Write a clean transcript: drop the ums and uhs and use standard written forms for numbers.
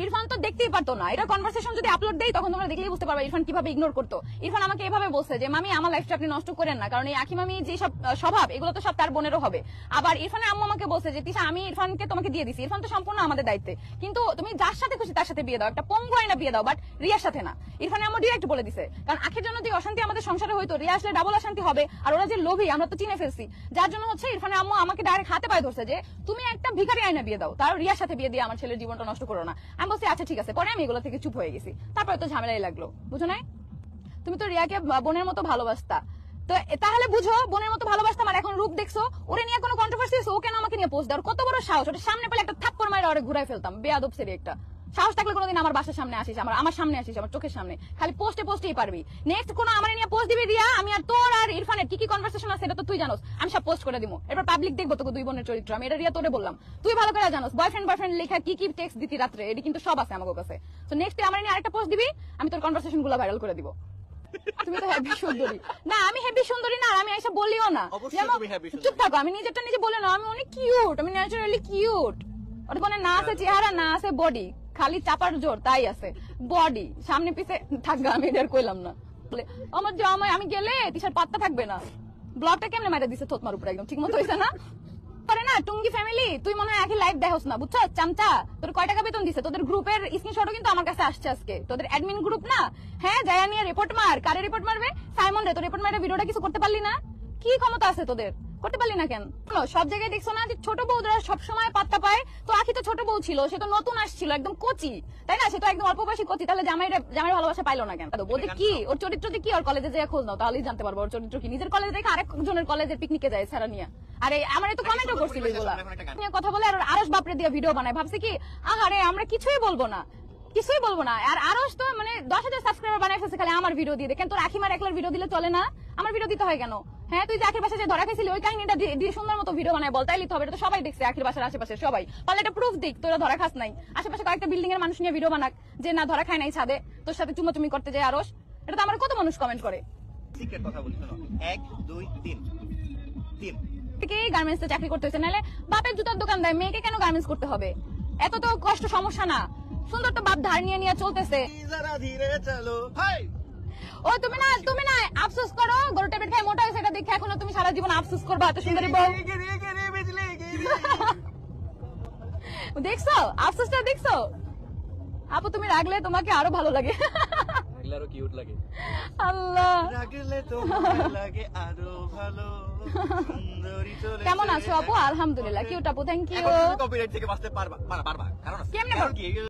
ইরফান তো দেখতেই পারতো না। এটা কনভারসেশন যদি আপলোড দেই তখন তোমরা দেখলেই বুঝতে পারবে ইরফান কিভাবে ইগনোর করতো। ইরফান আমাকে এভাবে বলছে যে মামি আমার লাইফটা আপনি নষ্ট করেন না, কারণ এই আখি মামি যে সব স্বভাব এগুলো তো সব তার বোনেরও হবে। আবার ইরফানের আম্মু আমাকে বলছে যে তিশা আমি ইরফানকে তোমাকে দিয়ে দিছি, ইরফান তো সম্পূর্ণ আমাদের দায়িত্বে, কিন্তু তুমি যার সাথে খুশি তার সাথে বিয়ে দাও, একটা পঙ্গু না বিয়ে দাও, বাট রিয়ার সাথে না। ইরফানের আম্মু ডিরেক্ট বলে দিছে, কারণ আখির জন্য যে অশান্তি আমাদের সংসারে হইতো, রিয়া আসলে ডাবল অশান্তি হবে। আর ওরা যে লোভী আমরা তো চিনে ফেলছি, যার জন্য হচ্ছে ইরফানের আম্মু আমাকে ডাইরেক্ট হাতে পায়ে ধরছে যে তুমি একটা ভিখারি আইনা বিয়ে দাও, তার রিয়ার সাথে বিয়ে দিয়ে আমার ছেলের জীবনটা নষ্ট করো না। আমি বলছি আচ্ছা ঠিক আছে। পরে আমি এগুলো থেকে চুপ হয়ে গেছি। তারপরে তো ঝামেলাই লাগলো, বুঝো নাই? তুমি তো রিয়াকে বোনের মতো ভালোবাসতা, তো তাহলে বুঝো বোনের মতো ভালোবাসতাম আর এখন রূপ দেখছো, ওরে নিয়ে কোনো কন্ট্রোভার্সি আছে, ও কেন আমাকে নিয়ে পোস্ট দেওয়ার কত বড় সাহস? ওটা সামনে পেলে একটা থাপ্পড় মারে ওরে ঘুরাই ফেলতাম, বেয়াদব সেরি একটা। সাহস থাকলে কোনোদিন আমার বাসার সামনে আসিস, আমার সামনে আসিস, আমার চোখের সামনে, খালি পোস্টেই পারবি। নেক্সট কোনো আমার নিয়ে পোস্ট দিবি রিয়া, আমি আর তোর আর ইরফানের কি কি কনভারসেশন আছে এটা তো তুই জানোস, আমি সব পোস্ট করে দিব। এরপর পাবলিক দেখবো তোকে দুই বোনের চরিত্র। আমি এটা রিয়া তোরে বললাম, তুই ভালো করে জানোস বয়ফ্রেন্ড লেখা কি কি টেক্সট দিতি রাত্রে, এটা কিন্তু সব আছে আমার কাছে। তো নেক্সট আমার নিয়ে আরেকটা পোস্ট দিবি, আমি তোর কনভারসেশন গুলো ভাইরাল করে দিব। তুমি তো হেভি সুন্দরী না, আমি হেভি সুন্দরী না, আমি এসে বলিও না। চুপ থাকো, আমি নিজেরটা নিজে বলে না, আমি অনেক কিউট, আমি ন্যাচারালি কিউট। ওটা কোনো না আছে চেহারা, না আছে বডি, খালি চাপার জোর তাই আছে বডি, সামনে পিছে থাকবে। আমি এটা কইলাম না, আমার জামাই আমি গেলে তিশার পাত্তা থাকবে না। ব্লগটা কেমনে মাইরা দিছে থতমার উপরে, একদম ঠিক মতো হয়েছে না? পারে না টুঙ্গি ফ্যামিলি, তুই মনে হয় একই লাইভ দেখোস না, বুঝছো চামচা? তোর কয় টাকা বেতন দিছে? তোদের গ্রুপের স্ক্রিনশটও কিন্তু আমার কাছে আসছে আজকে, তোদের অ্যাডমিন গ্রুপ না? হ্যাঁ যায়া নিয়ে রিপোর্ট মার। কারে রিপোর্ট মারবে? সাইমন রে। তোর রিপোর্ট মারে ভিডিওটা কিছু করতে পারলি না? কি ক্ষমতা আছে তোদের? করতে পারলি না কেন? সব জায়গায় দেখছো না যে ছোট বউরা সবসময় পাত্তা পায়, তো আখি তো ছোট বউ ছিল, সে তো নতুন আসছিল, একদম কচি, তাই না? সে তো একদম অল্প বয়সী কচি, তাহলে জামাই ভালোবাসা পাইলো না কেন? বলতে কি ওর চরিত্র কি? ওর কলেজে যায় খোঁজ নাও, তাহলেই জানতে পারবো ওর চরিত্র কি। নিজের কলেজে দেখে আরেকজনের কলেজের পিকনিকে যায় ছাড়া নিয়ে। আরে আমার তো কমেন্টও করছিল এগুলা কথা বলে, আর আরস বাপরে দিয়ে ভিডিও বানায়, ভাবছে কি আরে আমরা কিছুই বলবো না। আর আরস তো মানে 10,000 সাবস্ক্রাইবার বানাই ফেলছে খালি আমার ভিডিও দিয়ে। কেন তোর আখিমার একলার ভিডিও দিলে চলে না? আমার ভিডিও দিতে হয় কেন? হ্যাঁ তুই যে আখির বাসায় যে ধরা খাইছিলি ওই কাহিনীটা দিয়ে সুন্দর মতো ভিডিও বানায় বল, তাই লিখতে হবে। এটা তো সবাই দেখছে, আখির বাসার আশেপাশে সবাই। পারলে একটা প্রুফ দিক তোরা ধরা খাস নাই। আশেপাশে কয়েকটা বিল্ডিং এর মানুষ নিয়ে ভিডিও বানাক যে না ধরা খায় নাই ছাদে, তোর সাথে চুমাচুমি করতে যায় আরস। এটা তো আমার কত মানুষ কমেন্ট করে। সিক্রেট কথা বলি, শোনো 1 2 3 গার্মেন্টস এ চাকরি করতে হয়েছে, নাহলে বাপের জুতার দোকান দেয়, মেয়েকে কেন গার্মেন্টস করতে হবে? এত তো কষ্ট সমস্যা না, সুন্দর তো বাপ ধার নিয়ে চলতেছে। ও তুমি না আফসোস করো, গরু ট্যাবলেট খাই মোটা হয়েছে, এটা দেখে এখনো তুমি সারা জীবন আফসোস করবা এত সুন্দরী বউ। দেখছো আফসোসটা দেখছো? আপু তুমি রাগলে তোমাকে আরো ভালো লাগে, আরো কিউট লাগে। আল্লাহ রাগলে তোমার লাগে আরো ভালো। কেমন আছো আপু? আলহামদুলিল্লাহ কিউট আপু, থ্যাংক ইউ। কপিরাইট থেকে বাঁচতে পারবা, কারণ কেমনে